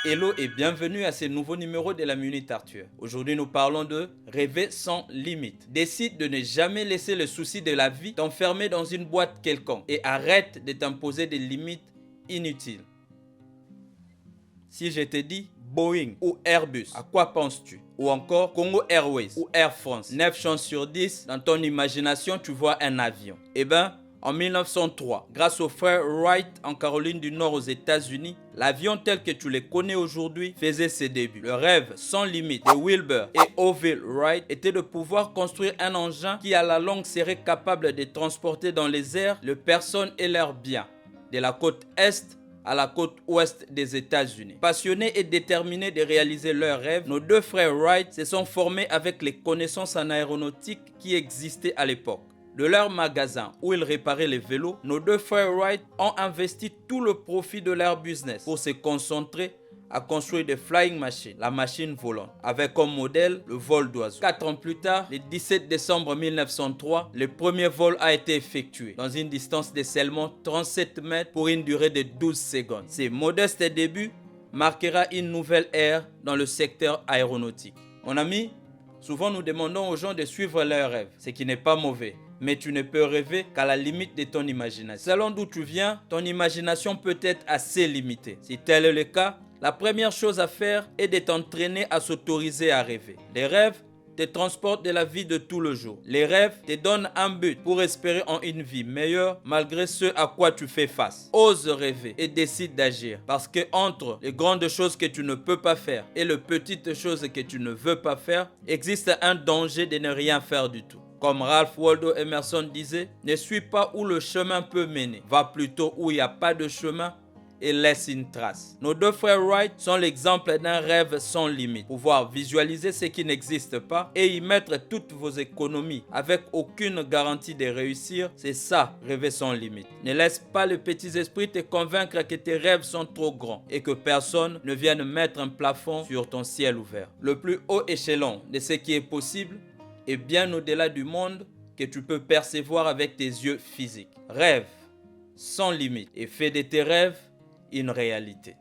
Hello et bienvenue à ce nouveau numéro de la Minute Arthur. Aujourd'hui, nous parlons de rêver sans limite. Décide de ne jamais laisser le souci de la vie t'enfermer dans une boîte quelconque et arrête de t'imposer des limites inutiles. Si je te dis Boeing ou Airbus, à quoi penses-tu? Ou encore Congo Airways ou Air France. 9 chances sur 10, dans ton imagination, tu vois un avion. Eh bien, en 1903, grâce aux frères Wright en Caroline du Nord aux États-Unis, l'avion tel que tu le connais aujourd'hui faisait ses débuts. Le rêve sans limite de Wilbur et Orville Wright était de pouvoir construire un engin qui à la longue serait capable de transporter dans les airs les personnes et leurs biens, de la côte Est à la côte ouest des États-Unis. Passionnés et déterminés de réaliser leurs rêves, nos deux frères Wright se sont formés avec les connaissances en aéronautique qui existaient à l'époque. De leur magasin où ils réparaient les vélos, nos deux frères Wright ont investi tout le profit de leur business pour se concentrer à construire des flying machines, la machine volante, avec comme modèle le vol d'oiseaux. 4 ans plus tard, le 17 décembre 1903, le premier vol a été effectué dans une distance de seulement 37 mètres pour une durée de 12 secondes. Ce modeste début marquera une nouvelle ère dans le secteur aéronautique. Mon ami, souvent nous demandons aux gens de suivre leurs rêves, ce qui n'est pas mauvais. Mais tu ne peux rêver qu'à la limite de ton imagination. Selon d'où tu viens, ton imagination peut être assez limitée. Si tel est le cas, la première chose à faire est de t'entraîner à s'autoriser à rêver. Les rêves te transportent de la vie de tout le jour. Les rêves te donnent un but pour espérer en une vie meilleure malgré ce à quoi tu fais face. Ose rêver et décide d'agir. Parce que entre les grandes choses que tu ne peux pas faire et les petites choses que tu ne veux pas faire, existe un danger de ne rien faire du tout. Comme Ralph Waldo Emerson disait, ne suis pas où le chemin peut mener, va plutôt où il n'y a pas de chemin et laisse une trace. Nos deux frères Wright sont l'exemple d'un rêve sans limite. Pouvoir visualiser ce qui n'existe pas et y mettre toutes vos économies avec aucune garantie de réussir, c'est ça, rêver sans limite. Ne laisse pas les petits esprits te convaincre que tes rêves sont trop grands et que personne ne vienne mettre un plafond sur ton ciel ouvert. Le plus haut échelon de ce qui est possible est bien au-delà du monde que tu peux percevoir avec tes yeux physiques. Rêve sans limite et fais de tes rêves une réalité.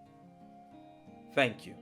Thank you.